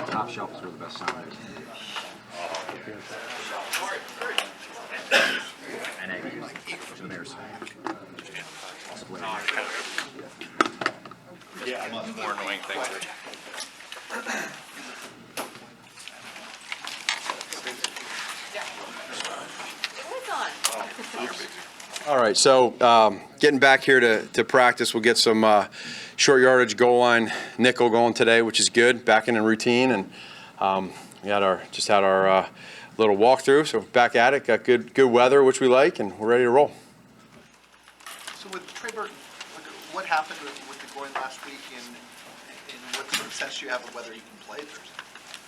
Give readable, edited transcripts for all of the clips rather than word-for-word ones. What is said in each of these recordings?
Top shelf is where the best sound is. And eggs. So there's split. Yeah, more annoying things. All right, so getting back here to practice, we'll get some short yardage goal line nickel going today, which is good. Back in routine, and we had our little walkthrough. So back at it, got good weather, which we like, and we're ready to roll. So with Trey Burton, what happened with the groin last week, and what sort of sense do you have of whether he can play Thursday?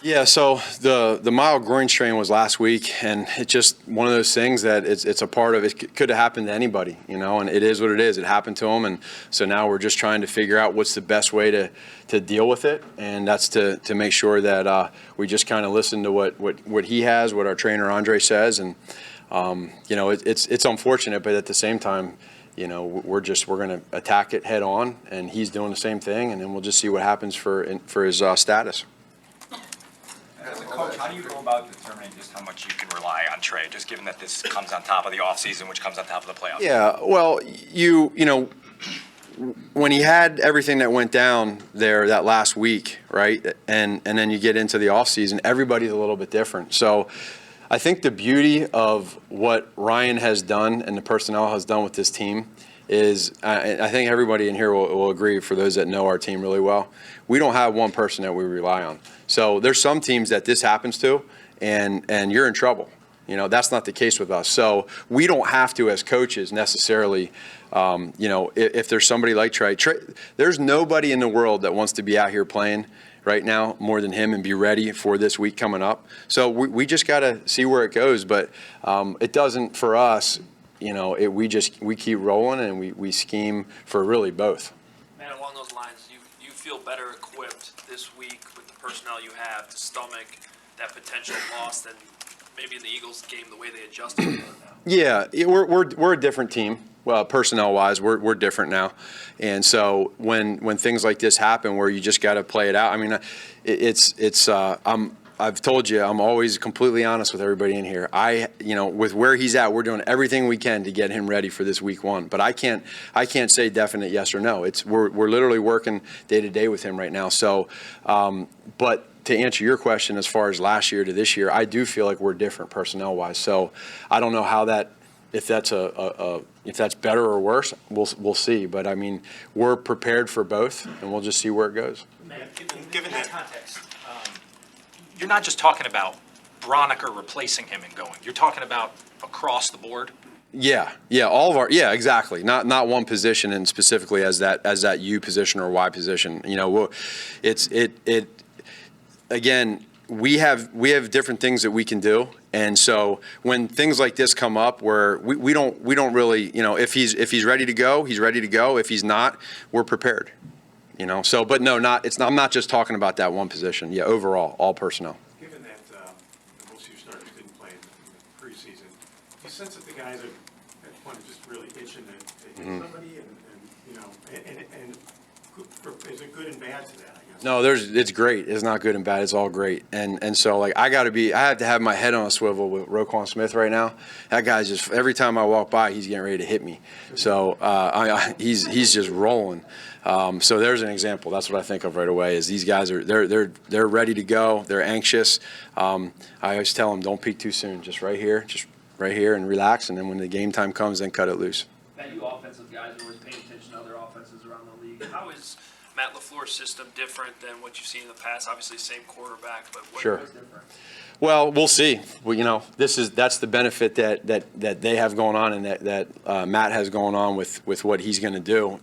Yeah, so the mild groin strain was last week, and it's just one of those things that it's a part of it. Could have happened to anybody, and it is what it is. It happened to him, and so now we're just trying to figure out what's the best way to deal with it, and that's to make sure that we just kind of listen to what he has, what our trainer Andre says, and it's unfortunate, but at the same time, we're going to attack it head on, and he's doing the same thing, and then we'll just see what happens for his status. As a coach, how do you go about determining just how much you can rely on Trey, just given that this comes on top of the offseason, which comes on top of the playoffs? Yeah, well, when he had everything that went down there that last week, right, and then you get into the offseason, everybody's a little bit different. So I think the beauty of what Ryan has done and the personnel has done with this team is, I think everybody in here will agree, for those that know our team really well, we don't have one person that we rely on. So there's some teams that this happens to, and you're in trouble. That's not the case with us. So we don't have to, as coaches, necessarily, if there's somebody like Trey, there's nobody in the world that wants to be out here playing right now more than him and be ready for this week coming up. So we just got to see where it goes. But it doesn't, for us, we keep rolling, and we scheme for really both. Man, along those lines, you feel better equipped this week with the personnel you have to stomach that potential loss than maybe in the Eagles game, the way they adjusted. Yeah, we're a different team. Well, personnel-wise, we're different now, and so when things like this happen, where you just got to play it out. I mean, I've told you, I'm always completely honest with everybody in here. With where he's at, we're doing everything we can to get him ready for this week one. But I can't say definite yes or no. We're literally working day to day with him right now. So, but to answer your question, as far as last year to this year, I do feel like we're different personnel wise. So I don't know how if that's better or worse, we'll see. But I mean, we're prepared for both, and we'll just see where it goes. Given that context, you're not just talking about Broniker replacing him and going. You're talking about across the board. Yeah, all of our exactly. Not one position, and specifically as that U position or Y position. Again, we have different things that we can do, and so when things like this come up, where we don't really, if he's ready to go, he's ready to go. If he's not, we're prepared. So, but no, I'm not just talking about that one position. Yeah, overall, all personnel. Given that most of your starters didn't play in the preseason, do you sense that the guys are at the point of just really itching to hit somebody, and is it good and bad to that, I guess? No, it's great. It's not good and bad. It's all great. And so, like, I have to have my head on a swivel with Roquan Smith right now. That guy's just, every time I walk by, he's getting ready to hit me. So he's just rolling. So there's an example. That's what I think of right away. Is these guys they're ready to go. They're anxious. I always tell them, don't peak too soon. Just right here, and relax. And then when the game time comes, then cut it loose. Matt, you offensive guys are always paying attention to other offenses around the league. How is Matt LaFleur's system different than what you've seen in the past? Obviously, same quarterback, but what is different? Well, we'll see. Well, that's the benefit that they have going on, and that Matt has going on with what he's going to do.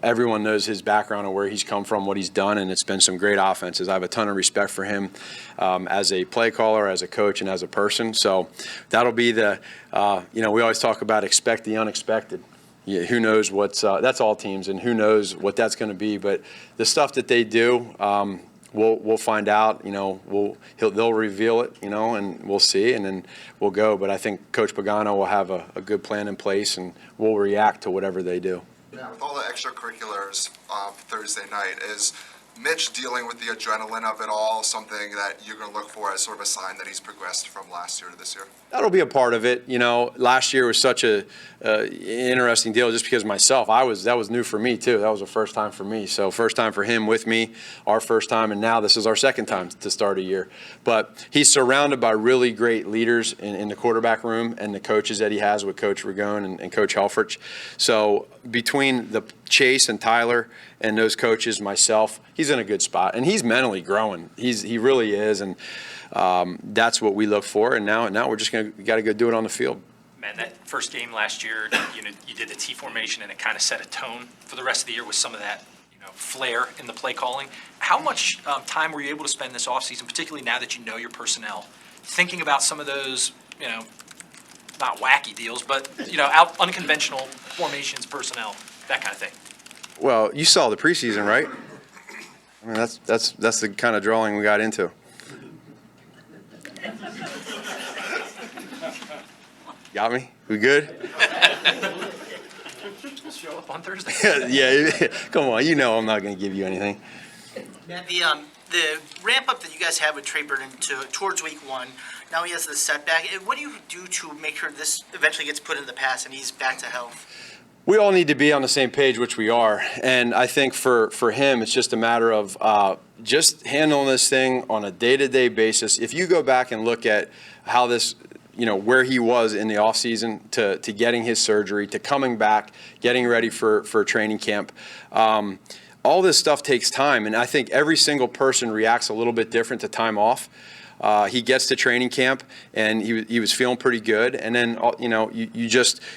Everyone knows his background and where he's come from, what he's done, and it's been some great offenses. I have a ton of respect for him as a play caller, as a coach, and as a person. So that'll be we always talk about expect the unexpected. Yeah, who knows that's all teams, and who knows what that's going to be. But the stuff that they do, we'll find out. They'll reveal it. And we'll see, and then we'll go. But I think Coach Pagano will have a good plan in place, and we'll react to whatever they do. With all the extracurriculars Thursday night, is Mitch dealing with the adrenaline of it all something that you're going to look for as sort of a sign that he's progressed from last year to this year? That'll be a part of it. You know, last year was such a interesting deal just because myself, that was new for me too. That was the first time for me. So first time for him with me, our first time, and now this is our second time to start a year. But he's surrounded by really great leaders in the quarterback room and the coaches that he has with Coach Ragone and Coach Helfrich. So between the Chase and Tyler and those coaches, myself, he's in a good spot, and he's mentally growing. He really is, and that's what we look for. And now we're just got to go do it on the field. Man, that first game last year, you did the T formation, and it kind of set a tone for the rest of the year with some of that, flair in the play calling. How much time were you able to spend this offseason, particularly now that you know your personnel, thinking about some of those, not wacky deals, but unconventional formations, personnel, that kind of thing? Well, you saw the preseason, right? I mean, that's the kind of drawing we got into. Got me? We good? We'll show up on Thursday. Yeah, come on. You know I'm not going to give you anything. Matt, the ramp up that you guys have with Trey Burton towards week 1, now he has the setback. What do you do to make sure this eventually gets put in the past and he's back to health? We all need to be on the same page, which we are. And I think for him, it's just a matter of just handling this thing on a day-to-day basis. If you go back and look at how this, where he was in the offseason to getting his surgery, to coming back, getting ready for training camp, all this stuff takes time. And I think every single person reacts a little bit different to time off. He gets to training camp and he was feeling pretty good. And then,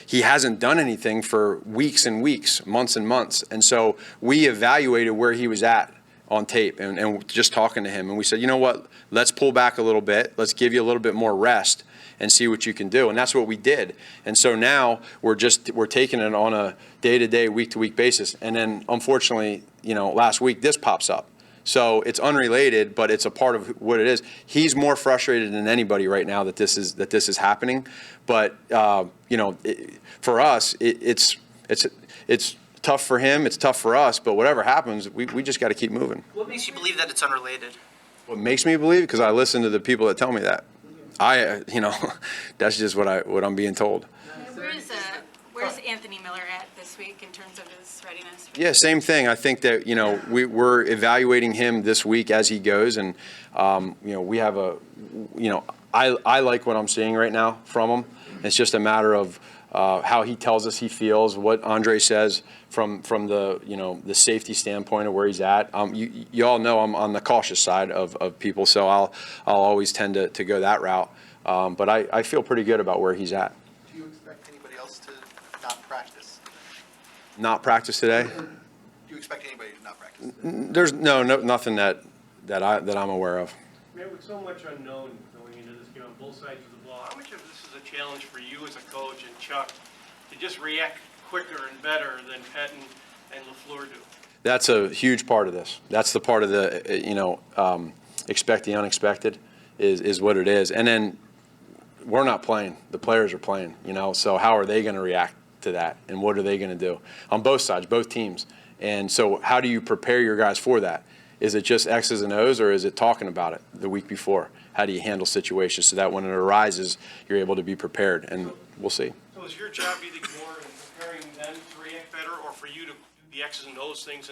he hasn't done anything for weeks and weeks, months and months. And so we evaluated where he was at on tape and just talking to him. And we said, you know what, let's pull back a little bit. Let's give you a little bit more rest and see what you can do. And that's what we did. And so now we're taking it on a day-to-day, week-to-week basis. And then unfortunately, last week this pops up. So it's unrelated, but it's a part of what it is. He's more frustrated than anybody right now that this is happening. But for us, it's tough for him. It's tough for us. But whatever happens, we just got to keep moving. What makes you believe that it's unrelated? What makes me believe? Because I listen to the people that tell me that. That's just what I'm being told. Where's Anthony Miller at this week in terms of his readiness? Yeah, same thing. I think that, we're evaluating him this week as he goes. And, we have I like what I'm seeing right now from him. It's just a matter of how he tells us he feels, what Andre says from the, the safety standpoint of where he's at. You all know I'm on the cautious side of people, so I'll always tend to go that route. But I feel pretty good about where he's at. Do you expect anybody else to not practice? Not practice today? Do you expect anybody to not practice? There's nothing that I'm aware of. Man, with so much unknown going into this game on both sides of the ball, how much of this is a challenge for you as a coach and Chuck to just react quicker and better than Pettin and LaFleur do? That's a huge part of this. That's the part of the, expect the unexpected is what it is. And then we're not playing. The players are playing, so how are they going to react to that? And what are they going to do on both sides, both teams? And so how do you prepare your guys for that? Is it just X's and O's, or is it talking about it the week before? How do you handle situations so that when it arises, you're able to be prepared? And we'll see. So is your job either more in preparing them to react better or for you to do the X's and O's things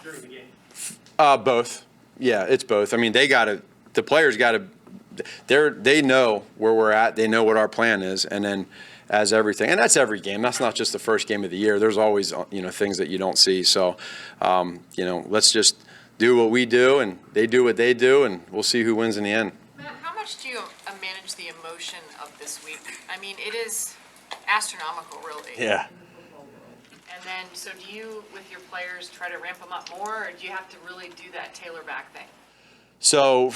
during the game? Both. Yeah, it's both. I mean, the players got to, they know where we're at. They know what our plan is. And then as everything, and that's every game. That's not just the first game of the year. There's always, things that you don't see. So, let's just do what we do and they do what they do, and we'll see who wins in the end. Matt, how much do you manage the emotion of this week? I mean, it is astronomical, really. Yeah. And then, so do you, with your players, try to ramp them up more, or do you have to really do that tailor back thing? So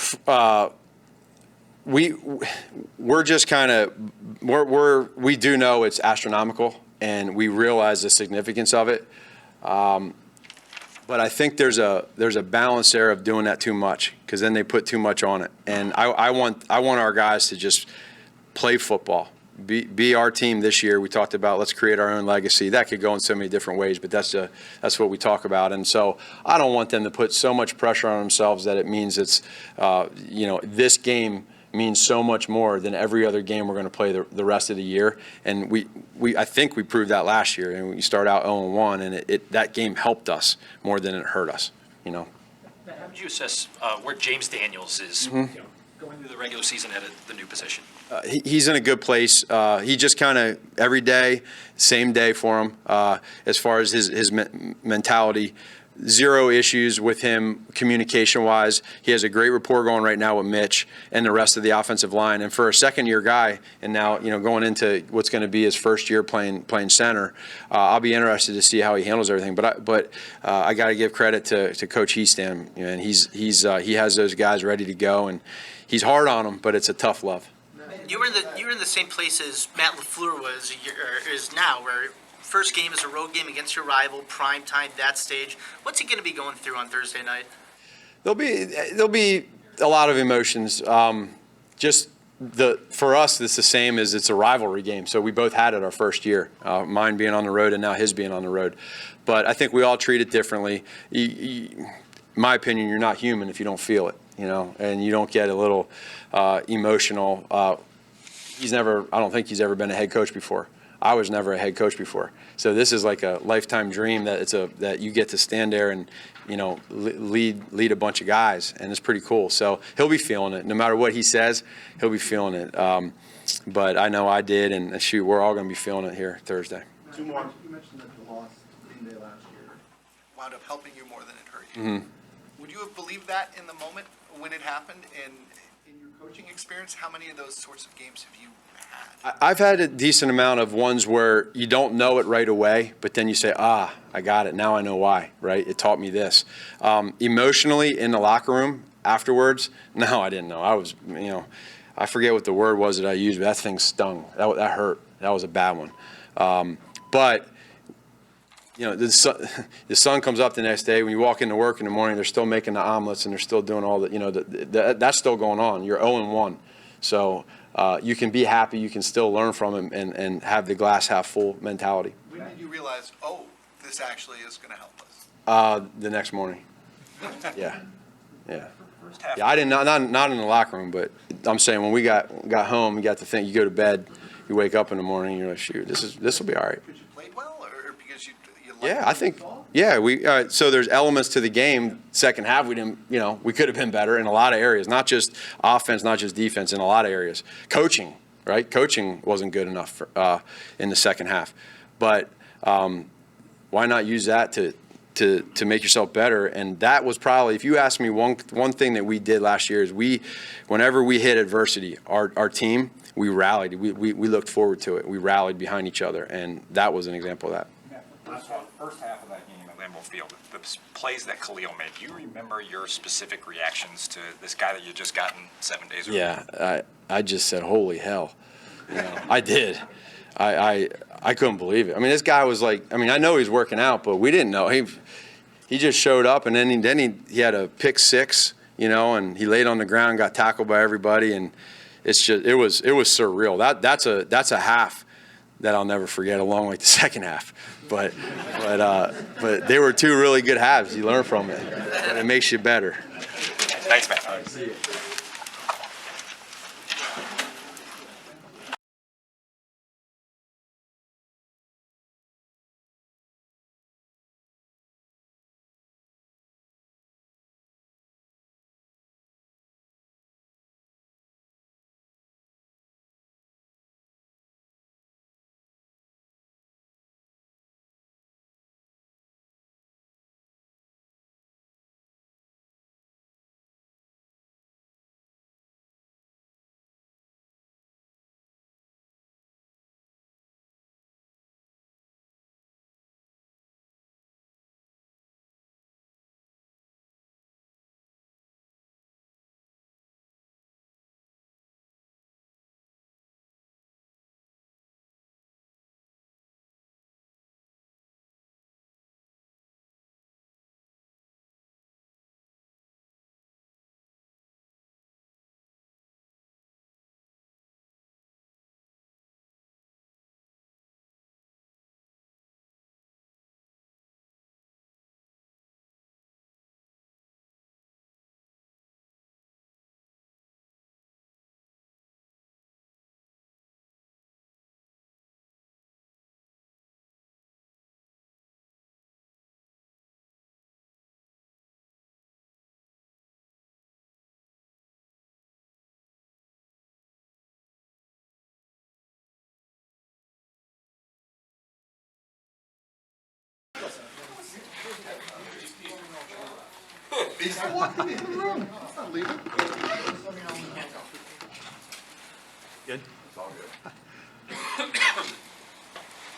we're just kind of we do know it's astronomical, and we realize the significance of it. But I think there's a balance there of doing that too much, because then they put too much on it. And I want our guys to just play football, be our team this year. We talked about let's create our own legacy. That could go in so many different ways, but that's what we talk about. And so I don't want them to put so much pressure on themselves that it means it's, this game means so much more than every other game we're going to play the rest of the year. And I think we proved that last year. And we start out 0-1, and that game helped us more than it hurt us, How would you assess where James Daniels is going through the regular season at the new position? He's in a good place. He just kind of every day, same day for him as far as his mentality. Zero issues with him communication-wise. He has a great rapport going right now with Mitch and the rest of the offensive line. And for a second-year guy, and now going into what's going to be his first year playing center, I'll be interested to see how he handles everything. But I got to give credit to Coach Heastam, and he has those guys ready to go, and he's hard on them, but it's a tough love. You were in the same place as Matt LaFleur is now, where first game is a road game against your rival, prime time, that stage. What's he going to be going through on Thursday night? There'll be a lot of emotions. For us, it's the same as it's a rivalry game. So we both had it our first year, mine being on the road and now his being on the road. But I think we all treat it differently. In my opinion, you're not human if you don't feel it, and you don't get a little emotional. I don't think he's ever been a head coach before. I was never a head coach before. So this is like a lifetime dream that you get to stand there and, lead a bunch of guys, and it's pretty cool. So he'll be feeling it. No matter what he says, he'll be feeling it. But I know I did, and shoot, we're all going to be feeling it here Thursday. Two more. You mentioned that the loss Green Day last year wound up helping you more than it hurt you. Would you have believed that in the moment when it happened? And in your coaching experience, how many of those sorts of games have you had? I've had a decent amount of ones where you don't know it right away, but then you say, I got it. Now I know why, right? It taught me this. Emotionally in the locker room afterwards, no, I didn't know. I was, I forget what the word was that I used, but that thing stung. That hurt. That was a bad one. But the sun comes up the next day. When you walk into work in the morning, they're still making the omelets and they're still doing all that's still going on. You're 0-1. So you can be happy. You can still learn from it and have the glass half full mentality. When did you realize, this actually is going to help us? The next morning. Yeah. I didn't, not in the locker room, but I'm saying when we got home, you got to think, you go to bed, you wake up in the morning, and you're like, shoot, this will be all right. Because you played well, or because you Yeah, I think, so there's elements to the game. Second half, we didn't, we could have been better in a lot of areas, not just offense, not just defense, in a lot of areas. Coaching, right? Coaching wasn't good enough in the second half. But why not use that to make yourself better? And that was probably, if you ask me, one thing that we did last year is whenever we hit adversity, our team, we rallied. We looked forward to it. We rallied behind each other, and that was an example of that. First half of that game at Lambeau Field, the plays that Khalil made, do you remember your specific reactions to this guy that you just gotten 7 days ago? Yeah, I just said, holy hell. I did. I couldn't believe it. I mean, this guy was like, I know he's working out, but we didn't know. He just showed up, and then he had a pick six, and he laid on the ground, got tackled by everybody, and it was surreal. That's a half that I'll never forget, along with the second half. But they were two really good halves. You learn from it. It makes you better. Thanks, man. All right, see you. He's not walking in the room. He's not leaving. Good? It's all good.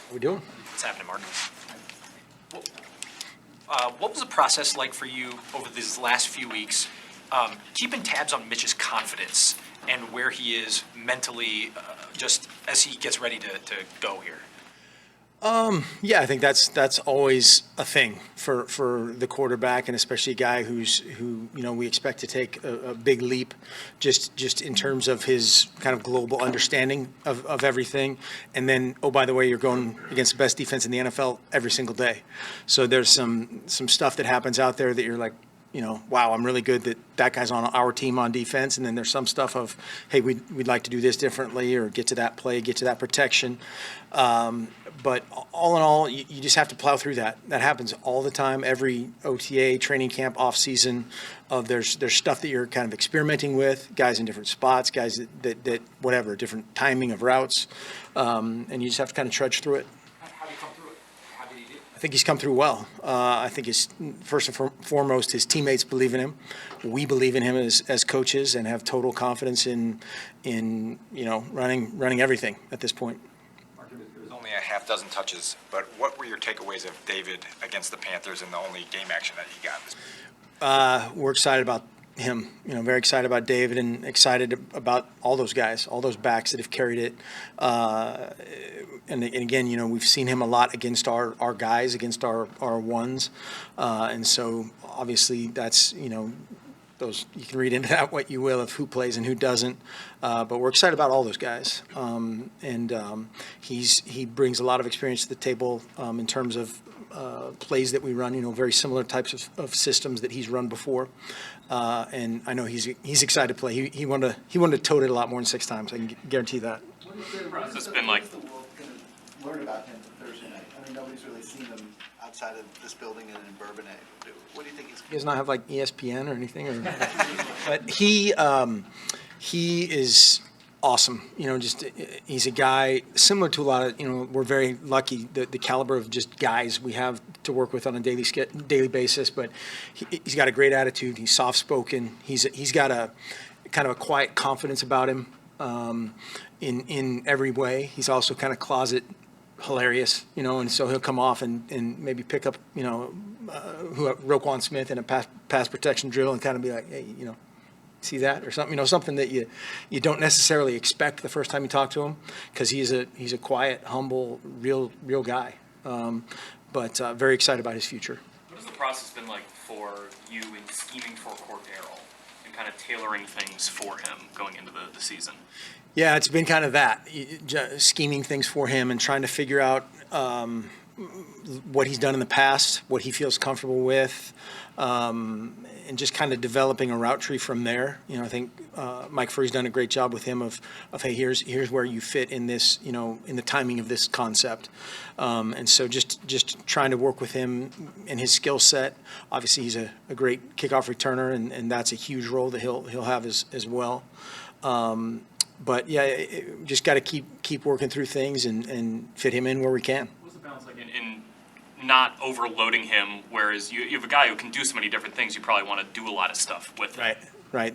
What we doing? What's happening, Mark? What was the process like for you over these last few weeks, keeping tabs on Mitch's confidence and where he is mentally, just as he gets ready to go here? Yeah, I think that's always a thing for the quarterback, and especially a guy who we expect to take a big leap, just in terms of his kind of global understanding of everything. And then, oh, by the way, you're going against the best defense in the NFL every single day. So there's some stuff that happens out there that you're like, wow, I'm really good that guy's on our team on defense. And then there's some stuff of, hey, we'd like to do this differently, or get to that play, get to that protection. But all in all, you just have to plow through that. That happens all the time, every OTA, training camp, off season. There's stuff that you're kind of experimenting with, guys in different spots, guys that whatever, different timing of routes. And you just have to kind of trudge through it. How did he come through it? How did he do? I think he's come through well. I think first and foremost, his teammates believe in him. We believe in him as coaches and have total confidence in running everything at this point. It was only a half dozen touches, but what were your takeaways of David against the Panthers and the only game action that he got? We're excited about him, very excited about David, and excited about all those guys, all those backs that have carried it. And again, we've seen him a lot against our guys, against our ones. And so obviously that's, those, you can read into that what you will of who plays and who doesn't. But we're excited about all those guys. He brings a lot of experience to the table in terms of plays that we run, very similar types of systems that he's run before. And I know he's excited to play. He wanted to tote it a lot more than 6 times. I can guarantee that. It's been like, Learn about him Thursday night. I mean, nobody's really seen him outside of this building and in Bourbonnais. What do you think he's? He does not have like ESPN or anything, but he is awesome. He's a guy similar to a lot of, we're very lucky the caliber of just guys we have to work with on a daily basis, but he's got a great attitude. He's soft spoken. He's got a kind of a quiet confidence about him in every way. He's also kind of closet hilarious, and so he'll come off and maybe pick up, Roquan Smith in a pass protection drill and kind of be like, hey, see that or something, something that you don't necessarily expect the first time you talk to him, because he's a quiet, humble, real guy. But very excited about his future. What has the process been like for you in scheming for Cordero and kind of tailoring things for him going into the season? Yeah, it's been kind of that, scheming things for him and trying to figure out what he's done in the past, what he feels comfortable with, and just kind of developing a route tree from there. I think Mike Free's done a great job with him of hey, here's where you fit in this, in the timing of this concept. And so just trying to work with him and his skill set. Obviously, he's a great kickoff returner, and that's a huge role that he'll have as well. But yeah, just got to keep working through things and fit him in where we can. What's the balance like in not overloading him, whereas you have a guy who can do so many different things, you probably want to do a lot of stuff with him. Right.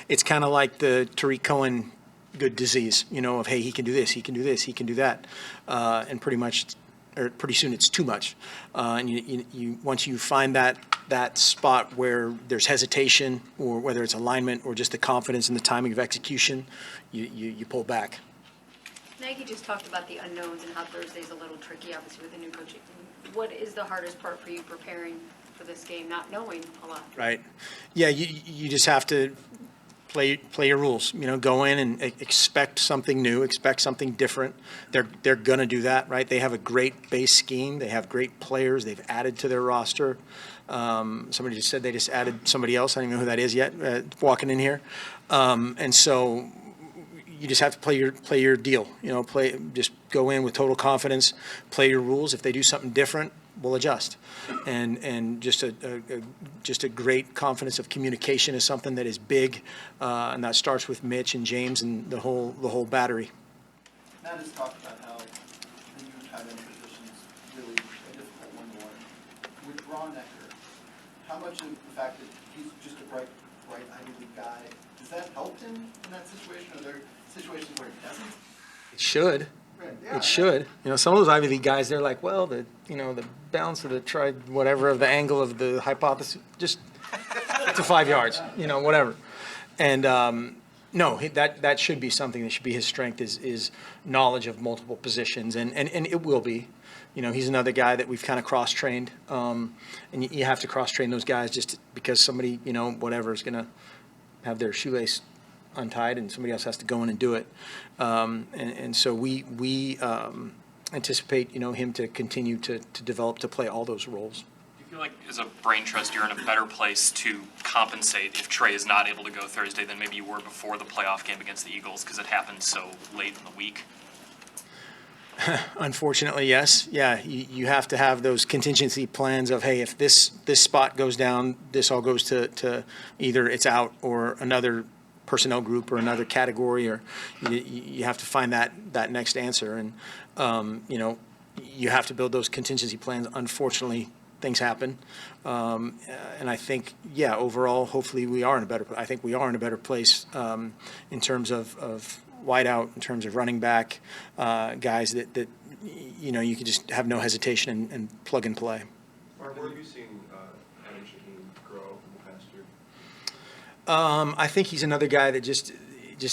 It's kind of like the Tariq Cohen good disease, of hey, he can do this, he can do this, he can do that, and pretty soon it's too much. And you once you find that spot where there's hesitation, or whether it's alignment or just the confidence and the timing of execution, you pull back. Nagy just talked about the unknowns and how Thursday's a little tricky, obviously, with the new coach. What is the hardest part for you preparing for this game, not knowing a lot? Right. Yeah, you just have to play your rules. Go in and expect something new, expect something different. They're going to do that, right? They have a great base scheme. They have great players. They've added to their roster. Somebody just said they just added somebody else. I don't even know who that is yet, walking in here. And so you just have to play your deal. Just go in with total confidence, play your rules. If they do something different, we'll adjust. And just a great confidence of communication is something that is big, and that starts with Mitch and James and the whole battery. Matt has talked about how the new tight end position is really a difficult one to learn. Gronecker, how much of the fact that he's just a bright Ivy League guy, does that help him in that situation? Are there situations where it doesn't? It should. Right, yeah. It should. You know, some of those Ivy League guys, they're like, well, the balance of the whatever of the angle of the hypothesis, just to 5 yards, whatever. And no, that should be something that should be his strength is knowledge of multiple positions, and it will be. He's another guy that we've kind of cross-trained, and you have to cross-train those guys just because somebody, whatever, is going to have their shoelace untied and somebody else has to go in and do it. And so we anticipate, him to continue to develop, to play all those roles. Do you feel like as a brain trust, you're in a better place to compensate if Trey is not able to go Thursday than maybe you were before the playoff game against the Eagles because it happened so late in the week? Unfortunately, yes. Yeah, you have to have those contingency plans of, hey, if this spot goes down, this all goes to either it's out or another personnel group or another category, or you have to find that next answer. And, you have to build those contingency plans. Unfortunately, things happen. And I think, overall, hopefully I think we are in a better place in terms of wide out, in terms of running back, guys that you can just have no hesitation and plug and play. Mark, where have you seen Adam Shaheen grow in the past year? I think he's another guy that just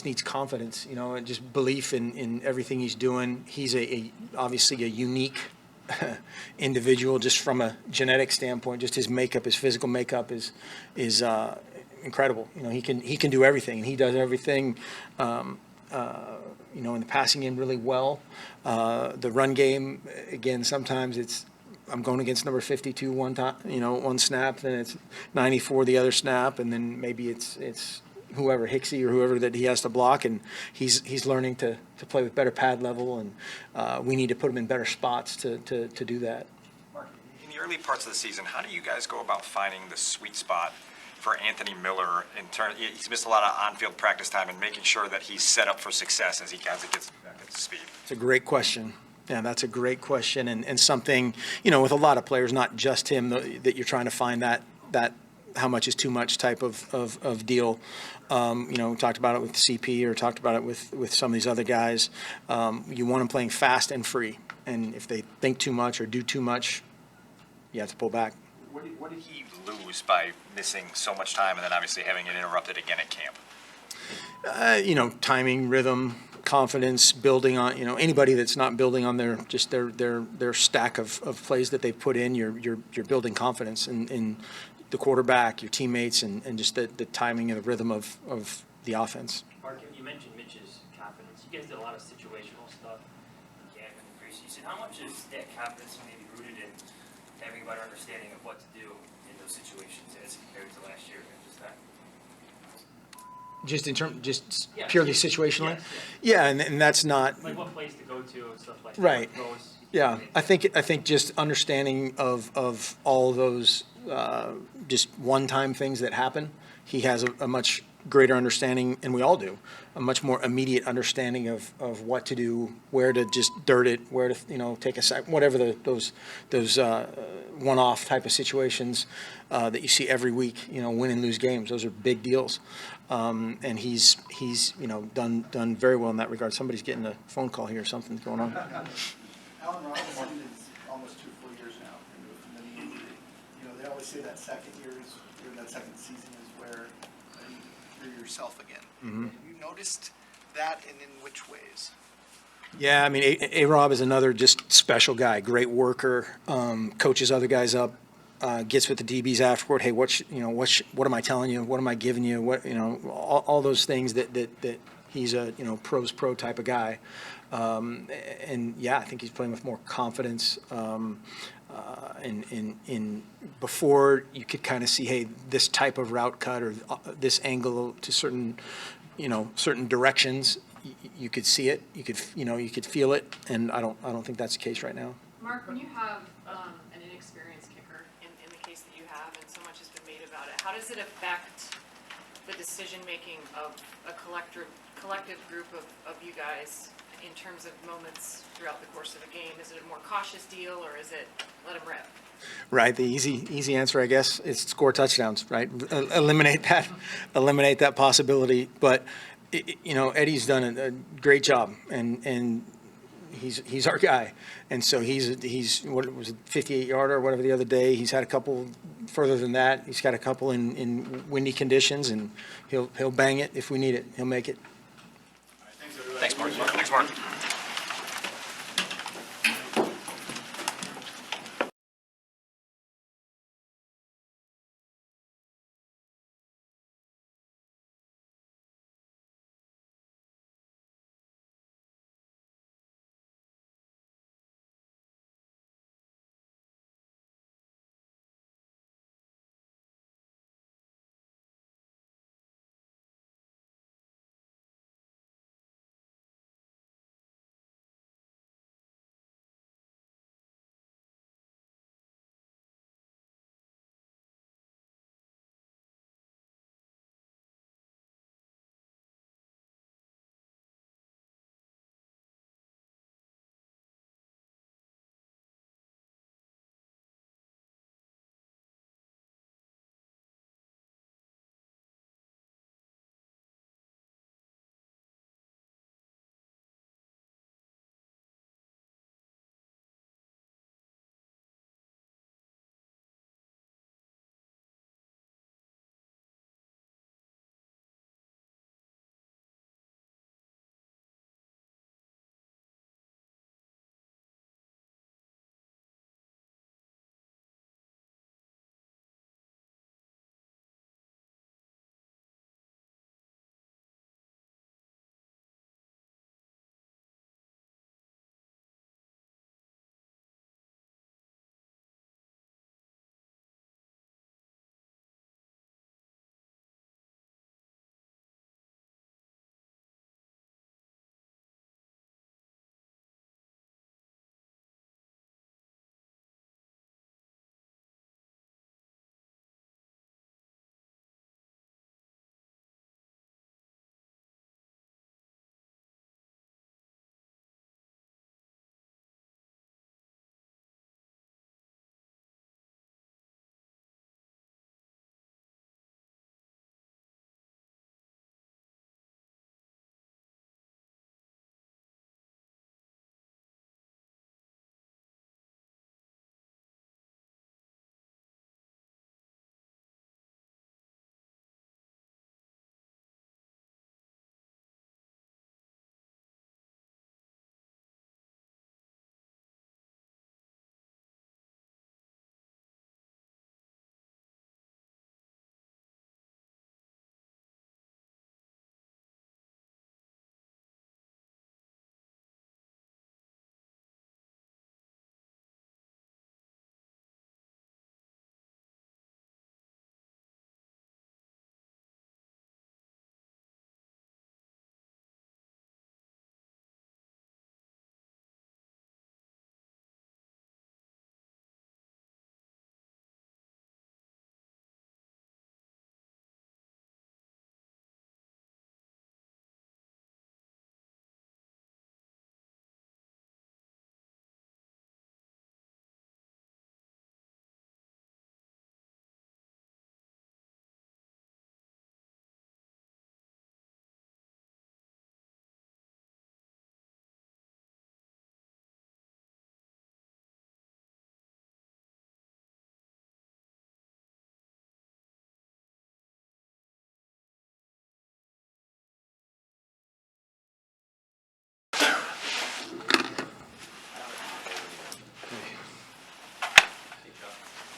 needs confidence, and just belief in everything he's doing. He's obviously a unique individual just from a genetic standpoint. Just his makeup, his physical makeup is incredible. He can do everything, and he does everything. In the passing game really well. The run game, again, sometimes I'm going against number 52 one time, one snap, then it's 94 the other snap, and then maybe it's whoever, Hicksey or whoever that he has to block, and he's learning to play with better pad level, and we need to put him in better spots to do that. Mark, in the early parts of the season, how do you guys go about finding the sweet spot for Anthony Miller he's missed a lot of on-field practice time and making sure that he's set up for success as he gets back up to speed? It's a great question. Yeah, that's a great question, and something, with a lot of players, not just him, that you're trying to find that how much is too much type of deal. We talked about it with CP or talked about it with some of these other guys. You want them playing fast and free, and if they think too much or do too much, you have to pull back. What did he lose by missing so much time and then obviously having it interrupted again at camp? Timing, rhythm, confidence, building on, anybody that's not building on their stack of plays that they've put in, you're building confidence in the quarterback, your teammates, and just the timing and the rhythm of the offense. Mark, you mentioned Mitch's confidence. You guys did a lot of situational stuff in camp and the preseason. How much is that confidence maybe rooted in having a better understanding of what to do in those situations as compared to last year? Just purely situationally? Yes. Yeah, and that's not. Like what place to go to and stuff like Right. that. Throws. Yeah, I think just understanding of all those just one-time things that happen, he has a much greater understanding, and we all do, a much more immediate understanding of what to do, where to just dirt it, where to take a sack, whatever those one-off type of situations that you see every week. Win and lose games; those are big deals, and he's done very well in that regard. Somebody's getting a phone call here. Something's going on. Allen Robinson is almost 2 full years now removed from the knee injury. They always say that second season is where you're yourself again. Mm-hmm. Have you noticed that, and in which ways? Yeah, I mean, A-Rob is another just special guy, great worker, coaches other guys up, gets with the DBs afterward. Hey, what am I telling you? What am I giving you? All those things that he's a pros pro type of guy. And yeah, I think he's playing with more confidence. In before you could kind of see, hey, this type of route cut or this angle to certain directions, you could see it. You could feel it, and I don't think that's the case right now. Mark, when you have an inexperienced kicker in the case that you have, and so much has been made about it, how does it affect the decision-making of a collective group of you guys in terms of moments throughout the course of a game? Is it a more cautious deal, or is it let him rip? right? The easy answer, I guess, is score touchdowns, right? Eliminate that possibility. But Eddie's done a great job, and he's our guy. And so he's what was it, 58-yarder or whatever the other day. He's had a couple further than that. He's got a couple in windy conditions, and he'll bang it if we need it. He'll make it. Thanks, Mark. Thanks, Mark.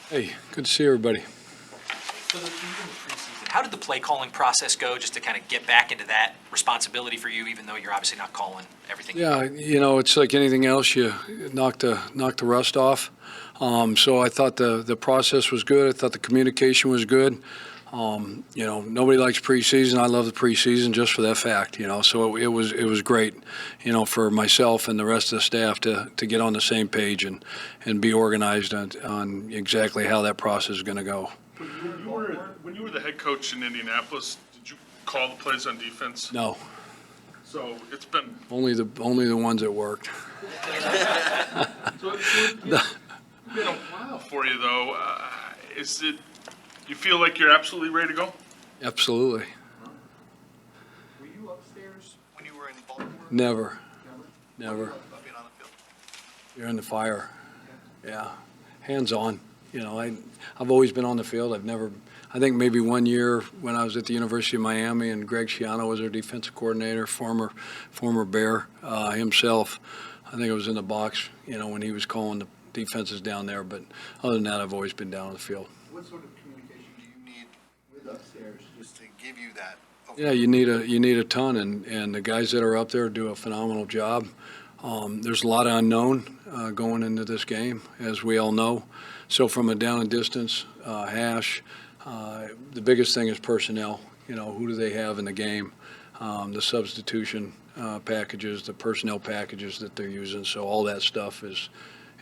Hey, good to see everybody. How did the play calling process go, just to kind of get back into that responsibility for you, even though you're obviously not calling everything? Yeah, it's like anything else. You knock the rust off. So I thought the process was good. I thought the communication was good. Nobody likes preseason. I love the preseason just for that fact. So it was great. For myself and the rest of the staff to get on the same page and be organized on exactly how that process is going to go. When you were the head coach in Indianapolis, did you call the plays on defense? No. So it's been Only the ones that worked. been a while for you, though. Is it, you feel like you're absolutely ready to go? Absolutely. Were you upstairs when you were in Baltimore? Never. Never. About being on the field? You're in the fire. Yeah. Hands on. You know, I've always been on the field. I think maybe one year when I was at the University of Miami and Greg Schiano was our defensive coordinator, former Bear himself. I think I was in the box, you know, when he was calling the defenses down there. But other than that, I've always been down on the field. What sort of communication do you need with upstairs just to give you that? Yeah, you need a ton, and the guys that are up there do a phenomenal job. There's a lot of unknown going into this game, as we all know. So from a down and distance hash, the biggest thing is personnel. You know, who do they have in the game? The substitution packages, the personnel packages that they're using. So all that stuff is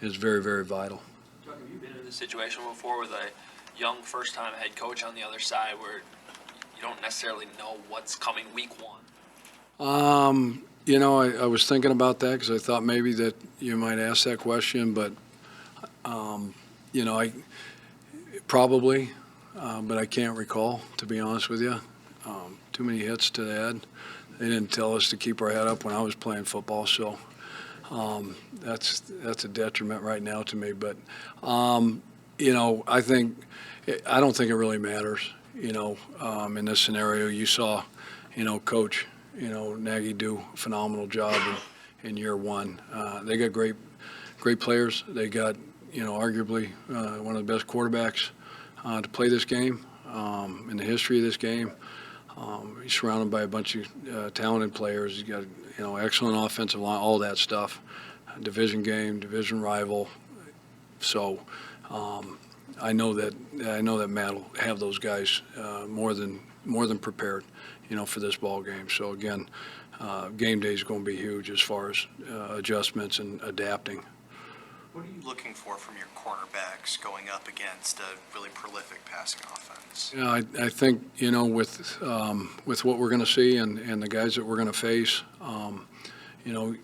very, very vital. Chuck, have you been in this situation before with a young first-time head coach on the other side where you don't necessarily know what's coming week one? You know, I was thinking about that because I thought maybe that you might ask that question, but, you know, probably, but I can't recall, to be honest with you. Too many hits to the head. They didn't tell us to keep our head up when I was playing football, so that's a detriment right now to me. But, you know, I don't think it really matters, you know, in this scenario. You saw, you know, Coach, you know, Nagy do a phenomenal job in year one. They got great players. They got, you know, arguably one of the best quarterbacks to play this game in the history of this game. He's surrounded by a bunch of talented players. He's got, you know, excellent offensive line, all that stuff. Division game, division rival. So I know that Matt will have those guys more than prepared, you know, for this ball game. So again, game day is going to be huge as far as adjustments and adapting. What are you looking for from your cornerbacks going up against a really prolific passing offense? Yeah, I think, you know, with what we're going to see and the guys that we're going to face, you know,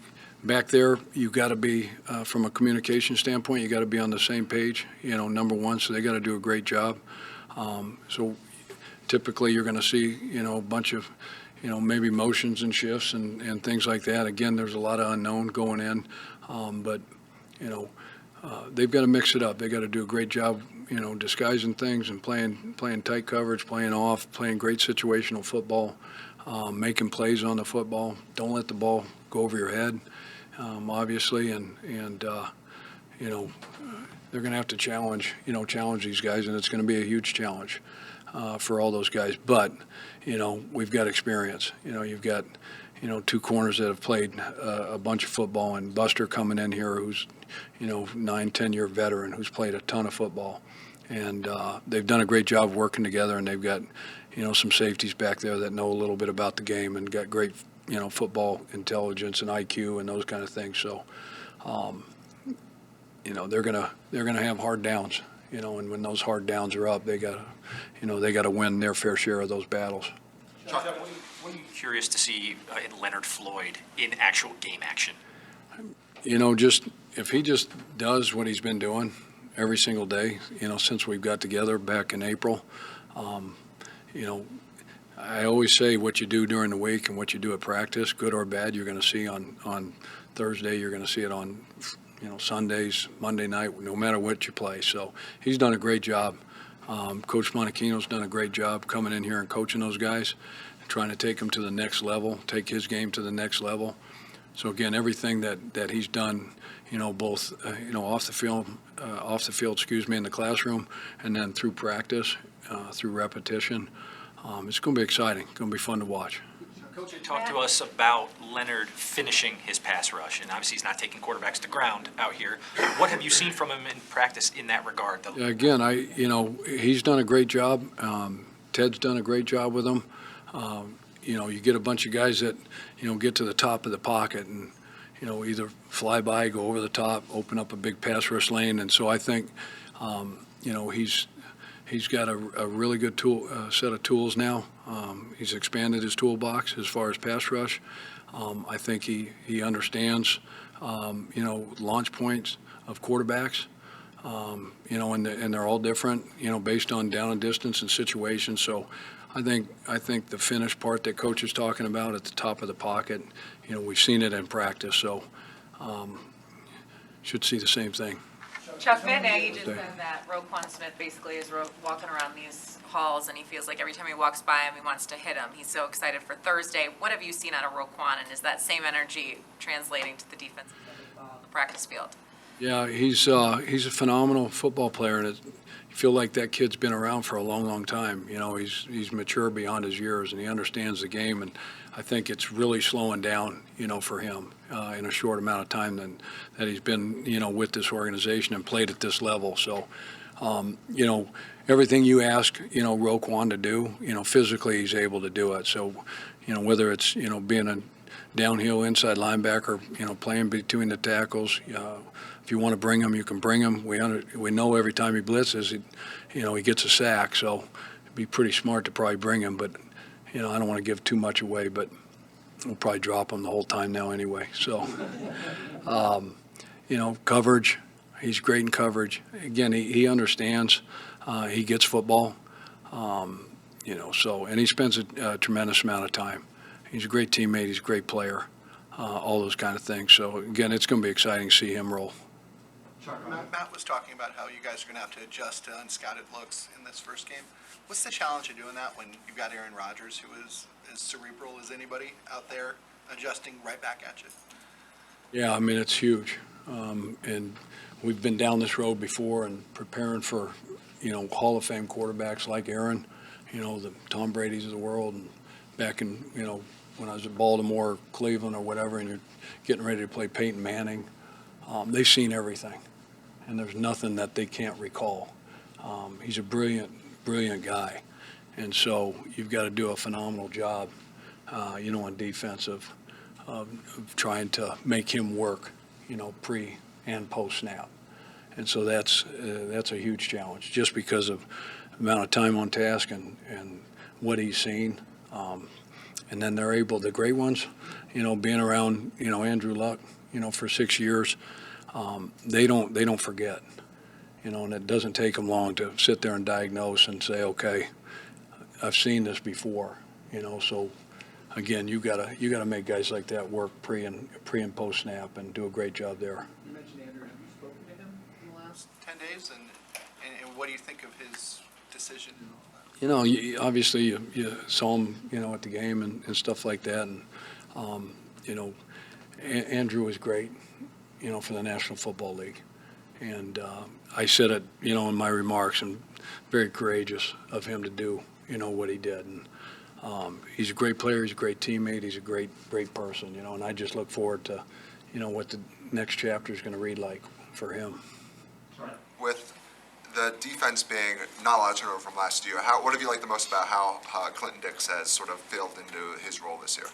back there, you got to be, from a communication standpoint, you got to be on the same page, you know, number one, so they got to do a great job. So typically you're going to see, you know, a bunch of, you know, maybe motions and shifts and things like that. Again, there's a lot of unknown going in, but, you know, they've got to mix it up. They got to do a great job, you know, disguising things and playing tight coverage, playing off, playing great situational football, making plays on the football. Don't let the ball go over your head, obviously, and you know, they're going to have to challenge these guys, and it's going to be a huge challenge for all those guys. But, you know, we've got experience. You know, you've got, you know, two corners that have played a bunch of football, and Buster coming in here who's, you know, 9-10-year veteran who's played a ton of football. And they've done a great job working together, and they've got, you know, some safeties back there that know a little bit about the game and got great, you know, football intelligence and IQ and those kind of things. So, you know, they're gonna have hard downs, you know, and when those hard downs are up, they gotta win their fair share of those battles. What are you curious to see in Leonard Floyd in actual game action? You know, just if he just does what he's been doing every single day, you know, since we've got together back in April, you know, I always say what you do during the week and what you do at practice, good or bad, you're going to see on Thursday, you're going to see it on, you know, Sundays, Monday night, no matter what you play. So he's done a great job. Coach Monachino's done a great job coming in here and coaching those guys, trying to take them to the next level, take his game to the next level. So again, everything that he's done, you know, both, you know, off the field, in the classroom, and then through practice, through repetition, it's going to be exciting. It's going to be fun to watch. Coach, talk to us about Leonard finishing his pass rush, and obviously he's not taking quarterbacks to ground out here. What have you seen from him in practice in that regard, though? Again, you know, he's done a great job. Ted's done a great job with him. You know, you get a bunch of guys that, you know, get to the top of the pocket and, you know, either fly by, go over the top, open up a big pass rush lane. And so I think, you know, he's got a really good set of tools now. He's expanded his toolbox as far as pass rush. I think he understands, you know, launch points of quarterbacks. You know, and they're all different, you know, based on down and distance and situations. So I think the finish part that Coach is talking about at the top of the pocket, you know, we've seen it in practice. So should see the same thing. Chuck, Matt Nagy just Okay. said that Roquan Smith basically is walking around these halls and he feels like every time he walks by him, he wants to hit him. He's so excited for Thursday. What have you seen out of Roquan, and is that same energy translating to the defensive practice field? Yeah, he's a phenomenal football player, and you feel like that kid's been around for a long, long time. You know, he's mature beyond his years, and he understands the game, and I think it's really slowing down, you know, for him in a short amount of time that he's been, you know, with this organization and played at this level. So, you know, everything you ask, you know, Roquan to do, you know, physically he's able to do it. So, you know, whether it's, you know, being a downhill inside linebacker, you know, playing between the tackles, if you want to bring him, you can bring him. We know every time he blitzes, you know, he gets a sack. So it'd be pretty smart to probably bring him. But, you know, I don't want to give too much away, but we'll probably drop him the whole time now anyway. So, you know, coverage, he's great in coverage. Again, he understands. He gets football, you know, so, and he spends a tremendous amount of time. He's a great teammate. He's a great player, all those kind of things. So, again, it's going to be exciting to see him roll. Matt was talking about how you guys are going to have to adjust to unscouted looks in this first game. What's the challenge of doing that when you've got Aaron Rodgers, who is as cerebral as anybody out there, adjusting right back at you? Yeah, I mean, it's huge. And we've been down this road before and preparing for, you know, Hall of Fame quarterbacks like Aaron, you know, the Tom Brady's of the world. And back in, you know, when I was at Baltimore, Cleveland, or whatever, and you're getting ready to play Peyton Manning, they've seen everything. And there's nothing that they can't recall. He's a brilliant, brilliant guy. And so you've got to do a phenomenal job, you know, on defense of trying to make him work, you know, pre and post snap. And so that's a huge challenge just because of the amount of time on task and what he's seen. And then they're able, the great ones, you know, being around, you know, Andrew Luck, you know, for 6 years, they don't forget, you know, and it doesn't take them long to sit there and diagnose and say, okay, I've seen this before, you know. So again, you gotta make guys like that work pre and post snap and do a great job there. You mentioned Andrew. Have you spoken to him in the last 10 days? And what do you think of his decision? You know, obviously you saw him, you know, at the game and stuff like that. And, you know, Andrew was great, you know, for the National Football League. And I said it, you know, in my remarks, and very courageous of him to do, you know, what he did. And he's a great player. He's a great teammate. He's a great person, you know, and I just look forward to, you know, what the next chapter is going to read like for him. With the defense being not a lot of turnover from last year, what have you liked the most about how Clinton Dix has sort of filled into his role this year?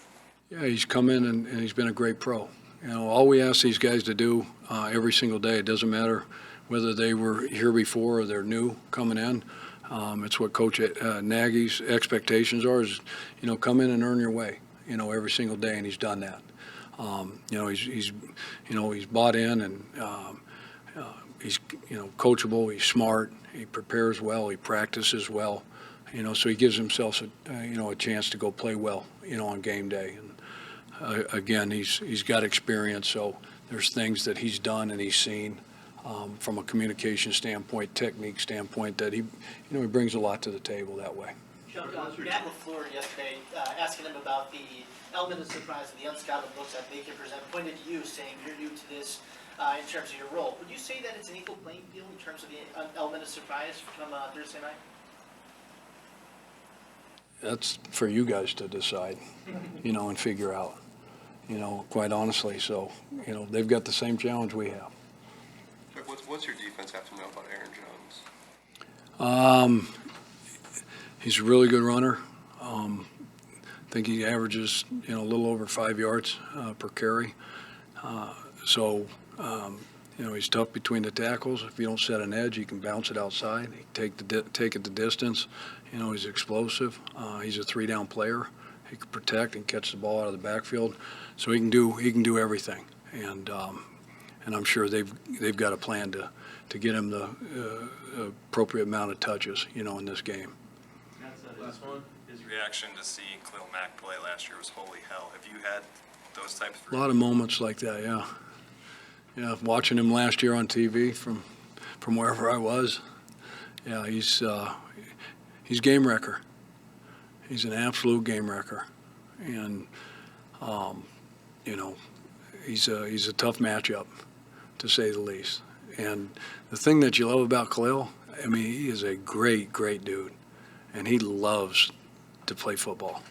Yeah, he's come in and he's been a great pro. You know, all we ask these guys to do every single day, it doesn't matter whether they were here before or they're new coming in. It's what Coach Nagy's expectations are is, you know, come in and earn your way, you know, every single day, and he's done that. You know, he's bought in, and he's, you know, coachable, he's smart, he prepares well, he practices well, you know, so he gives himself a chance to go play well, you know, on game day. And again, he's got experience, so there's things that he's done and he's seen from a communication standpoint, technique standpoint, that he brings a lot to the table that way. Chuck, Matt LaFleur yesterday, asking him about the element of surprise and the unscouted looks that they can present, pointed to you, saying you're new to this in terms of your role. Would you say that it's an equal playing field in terms of the element of surprise from Thursday night? That's for you guys to decide, you know, and figure out, you know, quite honestly. So, you know, they've got the same challenge we have. What's your defense have to know about Aaron Jones? He's a really good runner. I think he averages, you know, a little over 5 yards per carry. You know, he's tough between the tackles. If you don't set an edge, he can bounce it outside. He can take it the distance. You know, he's explosive. He's a 3-down player. He can protect and catch the ball out of the backfield. So he can do everything. And I'm sure they've got a plan to get him the appropriate amount of touches, you know, in this game. Last one. His reaction to seeing Khalil Mack play last year was holy hell. Have you had those types of? A lot of moments like that, yeah. Yeah, watching him last year on TV from wherever I was, yeah, he's game wrecker. He's an absolute game wrecker, and you know, he's a tough matchup, to say the least. And the thing that you love about Khalil, I mean, he is a great dude, and he loves to play football.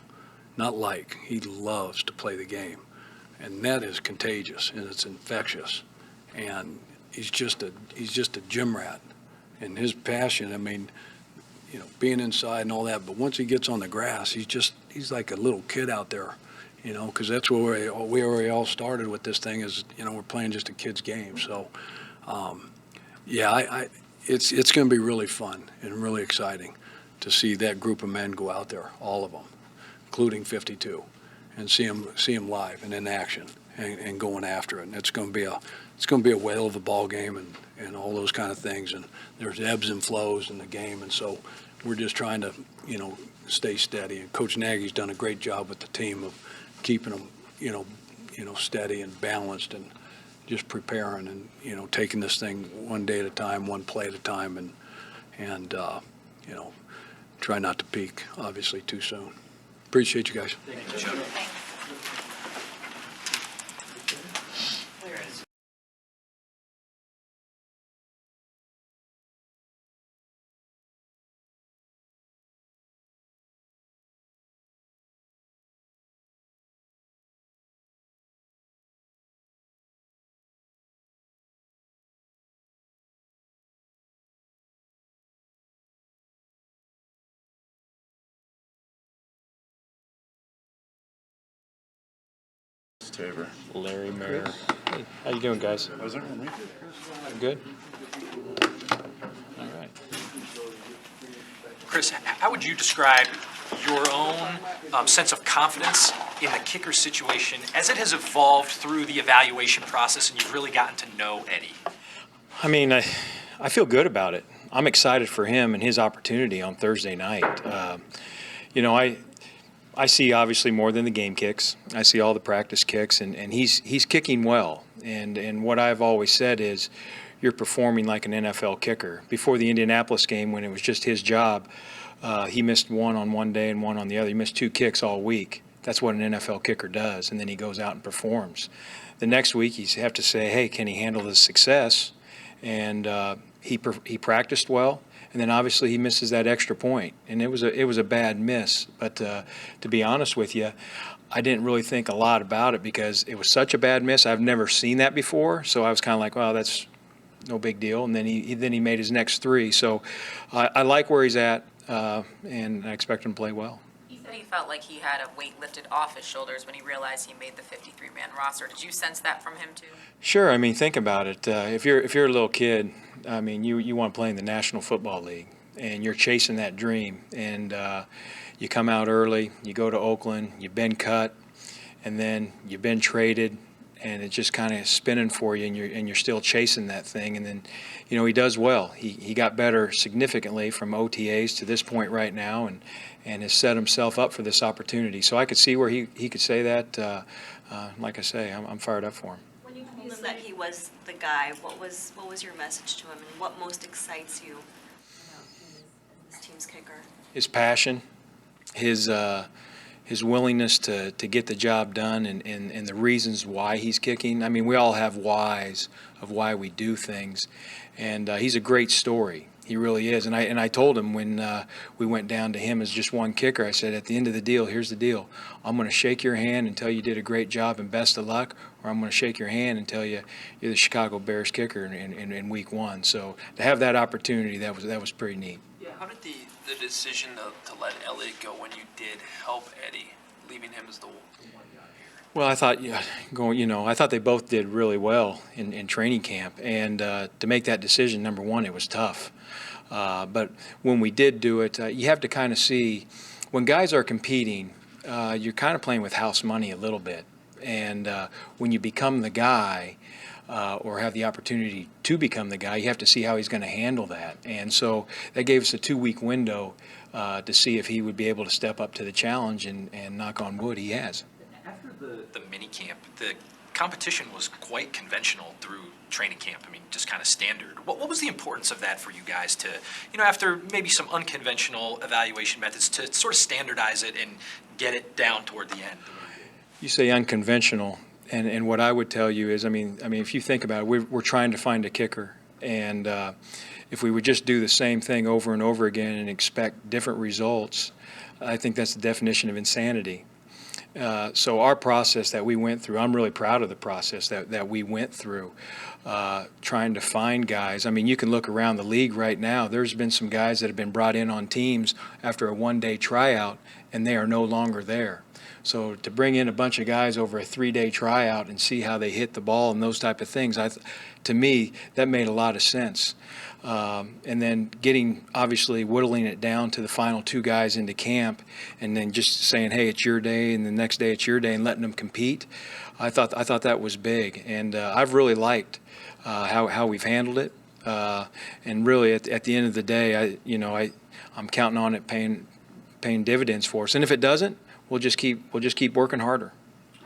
He loves to play the game, and that is contagious and it's infectious. And he's just a gym rat, and his passion, I mean, you know, being inside and all that, but once he gets on the grass, he's like a little kid out there, you know, because that's where we all started with this thing is, you know, we're playing just a kid's game. So, yeah, it's going to be really fun and really exciting to see that group of men go out there, all of them, including 52, and see them live and in action and going after it. And it's going to be a whale of a ball game and all those kind of things. And there's ebbs and flows in the game, and so we're just trying to, you know, stay steady. And Coach Nagy's done a great job with the team of keeping them, you know, steady and balanced and just preparing and, you know, taking this thing one day at a time, one play at a time, and you know, try not to peak, obviously, too soon. Appreciate you guys. Thank you, Chuck. Tabor. Larry Mayer. Hey, how you doing, guys? How's everyone? Good? All right. Chris, how would you describe your own sense of confidence in the kicker situation as it has evolved through the evaluation process and you've really gotten to know Eddie? I mean, I feel good about it. I'm excited for him and his opportunity on Thursday night. You know, I see obviously more than the game kicks. I see all the practice kicks, and he's kicking well. And what I've always said is you're performing like an NFL kicker. Before the Indianapolis game, when it was just his job, he missed one on one day and one on the other. He missed 2 kicks all week. That's what an NFL kicker does, and then he goes out and performs. The next week, you have to say, hey, can he handle this success? And he practiced well. And then obviously he misses that extra point, and it was a bad miss. But to be honest with you, I didn't really think a lot about it because it was such a bad miss. I've never seen that before, so I was kind of like, well, that's no big deal. And then he made his next 3. So I like where he's at, and I expect him to play well. He said he felt like he had a weight lifted off his shoulders when he realized he made the 53-man roster. Did you sense that from him too? Sure. I mean, think about it. If you're a little kid, I mean, you want to play in the National Football League, and you're chasing that dream. And you come out early, you go to Oakland, you've been cut, and then you've been traded, and it's just kind of spinning for you, and you're still chasing that thing. And then, you know, he does well. He got better significantly from OTAs to this point right now, and has set himself up for this opportunity. So I could see where he could say that. Like I say, I'm fired up for him. When you told him that he was the guy, what was your message to him, and what most excites you about this team's kicker? His passion, his willingness to get the job done, and the reasons why he's kicking. I mean, we all have whys of why we do things, and he's a great story. He really is. And I told him when we went down to him as just one kicker, I said, at the end of the deal, here's the deal. I'm going to shake your hand and tell you did a great job and best of luck, or I'm going to shake your hand and tell you you're the Chicago Bears kicker in week 1. So to have that opportunity, that was pretty neat. Yeah, how did the decision to let Elliott go when you did help Eddie, leaving him as the one guy here? Well, I thought, I thought they both did really well in training camp, and to make that decision, number one, it was tough. But when we did do it, you have to kind of see, when guys are competing, you're kind of playing with house money a little bit, and when you become the guy, or have the opportunity to become the guy, you have to see how he's going to handle that. And so that gave us a 2-week window to see if he would be able to step up to the challenge, and knock on wood, he has. After the mini camp, the competition was quite conventional through training camp. I mean, just kind of standard. What was the importance of that for you guys to, after maybe some unconventional evaluation methods, to sort of standardize it and get it down toward the end? You say unconventional, and what I would tell you is, I mean, if you think about it, we're trying to find a kicker, and if we would just do the same thing over and over again and expect different results, I think that's the definition of insanity. So our process that we went through, I'm really proud of the process that we went through, trying to find guys. I mean, you can look around the league right now. There's been some guys that have been brought in on teams after a one-day tryout, and they are no longer there. So to bring in a bunch of guys over a 3-day tryout and see how they hit the ball and those type of things, to me, that made a lot of sense. And then obviously whittling it down to the final 2 guys into camp, and then just saying, hey, it's your day, and the next day it's your day, and letting them compete. I thought that was big, and I've really liked how we've handled it. And really, at the end of the day, I'm counting on it paying dividends for us. And if it doesn't, we'll just keep working harder.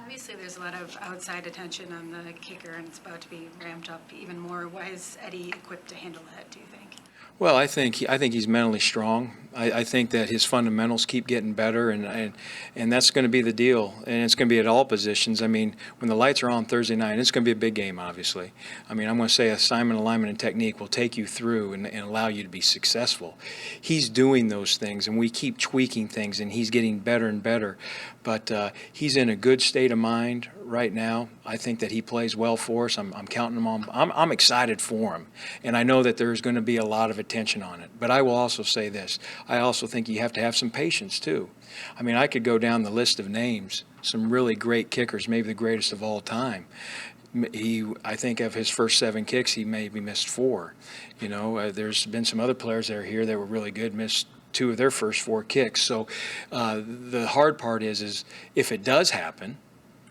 Obviously, there's a lot of outside attention on the kicker, and it's about to be ramped up even more. Why is Eddie equipped to handle that, do you think? Well, I think he's mentally strong. I think that his fundamentals keep getting better, and that's going to be the deal. And it's going to be at all positions. I mean, when the lights are on Thursday night, it's going to be a big game, obviously. I mean, I'm going to say assignment, alignment, and technique will take you through and allow you to be successful. He's doing those things, and we keep tweaking things, and he's getting better and better. But he's in a good state of mind right now. I think that he plays well for us. I'm counting him on. I'm excited for him, and I know that there's going to be a lot of attention on it. But I will also say this. I also think you have to have some patience, too. I mean, I could go down the list of names, some really great kickers, maybe the greatest of all time. I think of his first 7 kicks, he maybe missed 4. There's been some other players that are here that were really good, missed 2 of their first 4 kicks. So the hard part is if it does happen,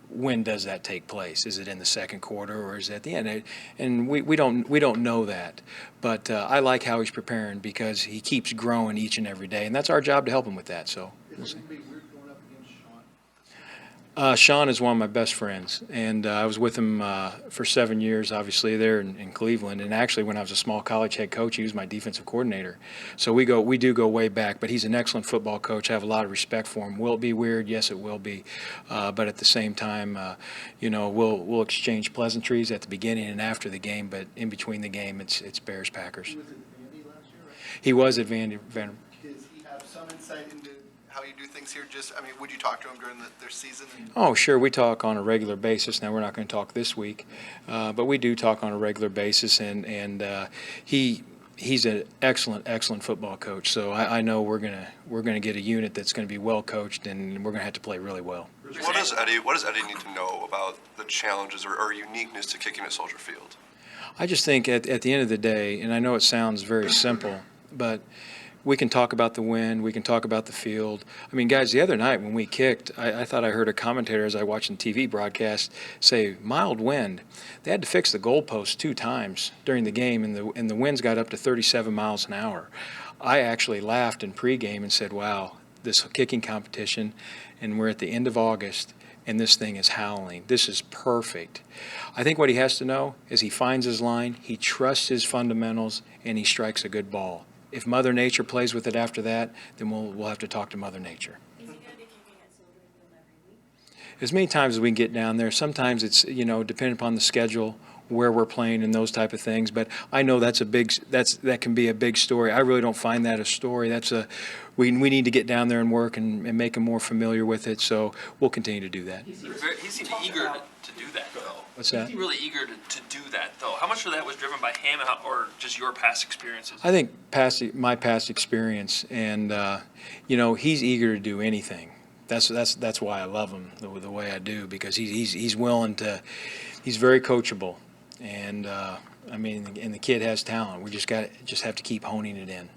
when does that take place? Is it in the second quarter, or is it at the end? And we don't know that. But I like how he's preparing, because he keeps growing each and every day, and that's our job to help him with that. So we'll see. Sean is one of my best friends, and I was with him for 7 years, obviously, there in Cleveland. And actually, when I was a small college head coach, he was my defensive coordinator. So we do go way back, but he's an excellent football coach. I have a lot of respect for him. Will it be weird? Yes, it will be. But at the same time, we'll exchange pleasantries at the beginning and after the game, but in between the game, it's Bears-Packers. He was at Vandy last year, right? He was at Vandy. Does he have some insight into how you do things here? Would you talk to him during their season? Oh, sure. We talk on a regular basis. Now, we're not going to talk this week, but we do talk on a regular basis, and he's an excellent football coach. So I know we're gonna get a unit that's going to be well coached, and we're going to have to play really well. What does Eddie need to know about the challenges or uniqueness to kicking at Soldier Field? I just think at the end of the day, and I know it sounds very simple, but we can talk about the wind, we can talk about the field. I mean, guys, the other night when we kicked, I thought I heard a commentator as I watched the TV broadcast say, mild wind. They had to fix the goalpost 2 times during the game, and the winds got up to 37 miles an hour. I actually laughed in pregame and said, wow, this kicking competition, and we're at the end of August, and this thing is howling. This is perfect. I think what he has to know is he finds his line, he trusts his fundamentals, and he strikes a good ball. If Mother Nature plays with it after that, then we'll have to talk to Mother Nature. Is he going to be kicking at Soldier Field every week? As many times as we can get down there. Sometimes it's, depending upon the schedule, where we're playing and those type of things. But I know that can be a big story. I really don't find that a story. We need to get down there and work and make him more familiar with it. So we'll continue to do that. He seemed eager to do that, though. What's that? He seemed really eager to do that, though. How much of that was driven by him, or just your past experiences? I think my past experience, and he's eager to do anything. That's why I love him the way I do, because he's willing to. He's very coachable, and and the kid has talent. We just have to keep honing it in.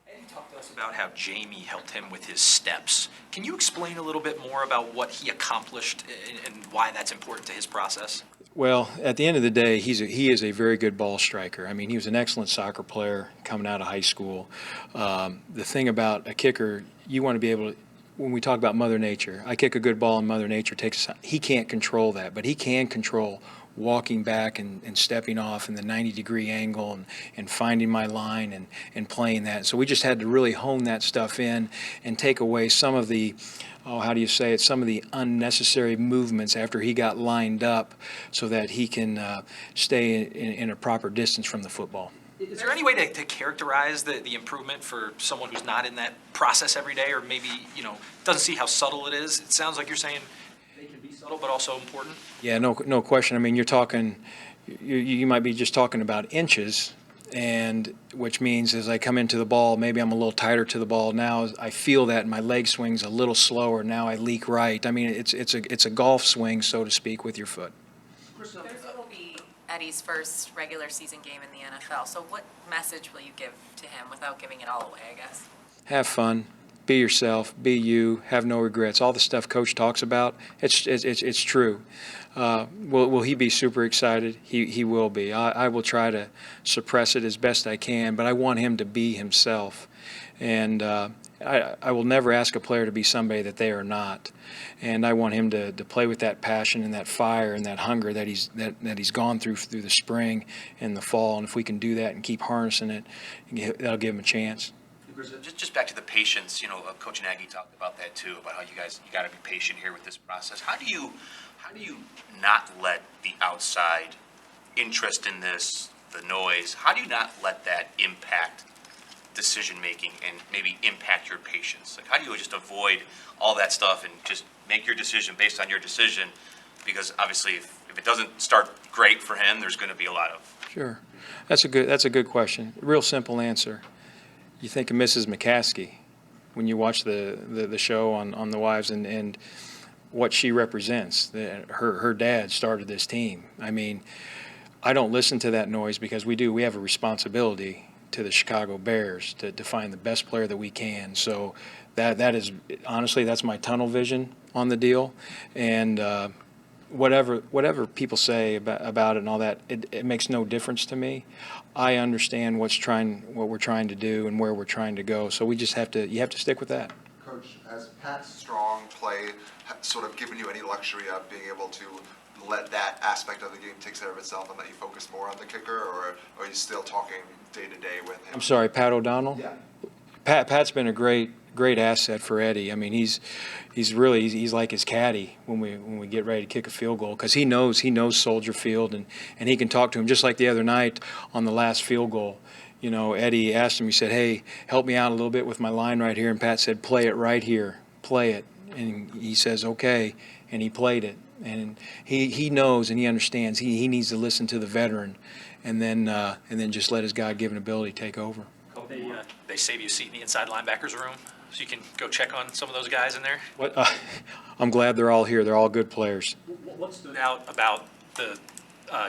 Eddie talked to us about how Jamie helped him with his steps. Can you explain a little bit more about what he accomplished and why that's important to his process? Well, at the end of the day, he is a very good ball striker. I mean, he was an excellent soccer player coming out of high school. The thing about a kicker, you want to be able to, when we talk about Mother Nature, I kick a good ball and Mother Nature takes, he can't control that, but he can control walking back and stepping off in the 90-degree angle and finding my line and playing that. So we just had to really hone that stuff in and take away some of the, how do you say it, some of the unnecessary movements after he got lined up so that he can stay in a proper distance from the football. Is there any way to characterize the improvement for someone who's not in that process every day, or maybe, doesn't see how subtle it is? It sounds like you're saying they can be subtle, but also important. Yeah, no question. I mean, you're talking, you might be just talking about inches, and which means as I come into the ball, maybe I'm a little tighter to the ball. Now I feel that my leg swing's a little slower. Now I leak right. I mean, it's a golf swing, so to speak, with your foot. Thursday will be Eddie's first regular season game in the NFL. So what message will you give to him without giving it all away, I guess? Have fun. Be yourself. Be you. Have no regrets. All the stuff Coach talks about, it's true. Will he be super excited? He will be. I will try to suppress it as best I can, but I want him to be himself. And I will never ask a player to be somebody that they are not. And I want him to play with that passion and that fire and that hunger that he's gone through the spring and the fall. And if we can do that and keep harnessing it, that'll give him a chance. Just back to the patience, Coach Nagy talked about that too, about how you got to be patient here with this process. How do you not let the outside interest in this, the noise, how do you not let that impact decision-making and maybe impact your patience? Like, how do you just avoid all that stuff and just make your decision based on your decision? Because obviously if it doesn't start great for him, there's going to be a lot of... Sure. That's a good question. Real simple answer. You think of Mrs. McCaskey when you watch the show on the Wives and what she represents. Her dad started this team. I mean, I don't listen to that noise because we have a responsibility to the Chicago Bears to find the best player that we can. So that is, honestly, that's my tunnel vision on the deal. And whatever people say about it and all that, it makes no difference to me. I understand what we're trying to do and where we're trying to go. So you have to stick with that. Coach, has Pat's strong play sort of given you any luxury of being able to let that aspect of the game take care of itself and let you focus more on the kicker, or are you still talking day to day with him? I'm sorry, Pat O'Donnell? Yeah. Pat's been a great asset for Eddie. I mean, he's like his caddy when we get ready to kick a field goal, because he knows Soldier Field and he can talk to him. Just like the other night on the last field goal, Eddie asked him, he said, "Hey, help me out a little bit with my line right here," and Pat said, "Play it right here, play it," and he says, "Okay," and he played it. And he knows and he understands. He needs to listen to the veteran, and then just let his God-given ability take over. They save you a seat in the inside linebackers room, so you can go check on some of those guys in there. I'm glad they're all here. They're all good players. What stood out about the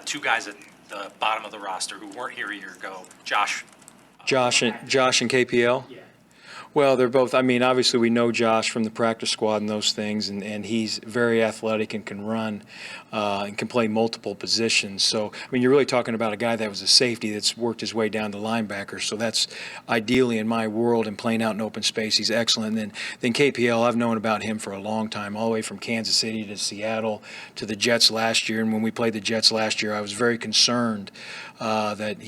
two guys at the bottom of the roster who weren't here a year ago, Josh and KPL? Yeah. Well, they're both, I mean, obviously we know Josh from the practice squad and those things, and he's very athletic and can run and can play multiple positions. So, I mean, you're really talking about a guy that was a safety that's worked his way down to linebacker. So that's ideally in my world, and playing out in open space, he's excellent. And then KPL, I've known about him for a long time, all the way from Kansas City to Seattle to the Jets last year. And when we played the Jets last year, I was very concerned that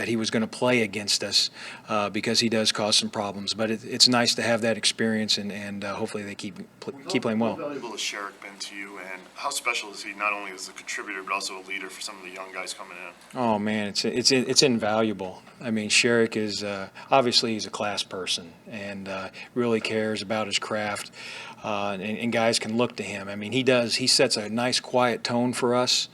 he was going to play against us because he does cause some problems. But it's nice to have that experience, and hopefully they keep playing well. How valuable has Sherrick been to you, and how special is he not only as a contributor but also a leader for some of the young guys coming in? Oh man, it's invaluable. I mean, Sherrick is obviously he's a class person and really cares about his craft, and guys can look to him. I mean, he sets a nice quiet tone for us.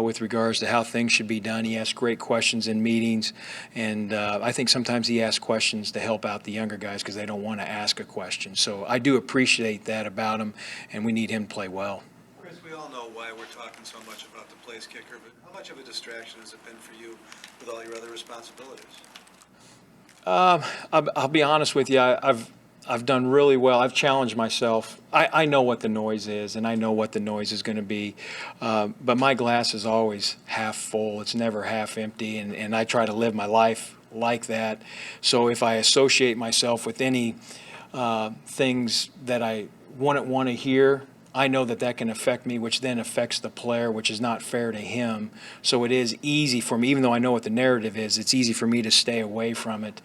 With regards to how things should be done. He asks great questions in meetings, and I think sometimes he asks questions to help out the younger guys because they don't want to ask a question. So I do appreciate that about him, and we need him to play well. Chris, we all know why we're talking so much about the place kicker, but how much of a distraction has it been for you with all your other responsibilities? I'll be honest with you. I've done really well. I've challenged myself. I know what the noise is, and I know what the noise is going to be. But my glass is always half full. It's never half empty, and I try to live my life like that. So if I associate myself with any things that I wouldn't want to hear, I know that that can affect me, which then affects the player, which is not fair to him. So it is easy for me, even though I know what the narrative is, it's easy for me to stay away from it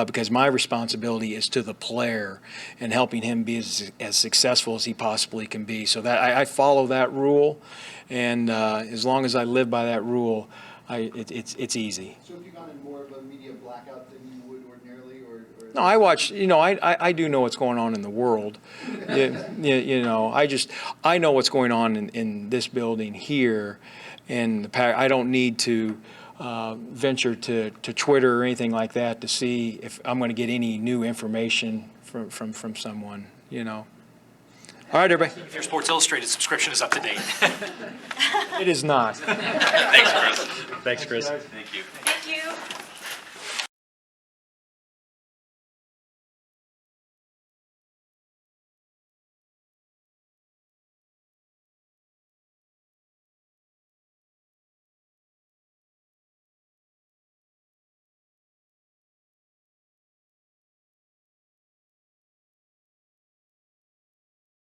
because my responsibility is to the player and helping him be as successful as he possibly can be. So that I follow that rule, and as long as I live by that rule, it's easy. So have you gone in more of a media blackout than you would ordinarily, or? No, I watch, I do know what's going on in the world. I know what's going on in this building here. And I don't need to venture to Twitter or anything like that to see if I'm going to get any new information from someone, All right, everybody. If your Sports Illustrated subscription is up to date. It is not. Thanks, Chris. Thanks, Chris. Thank you. Thank you.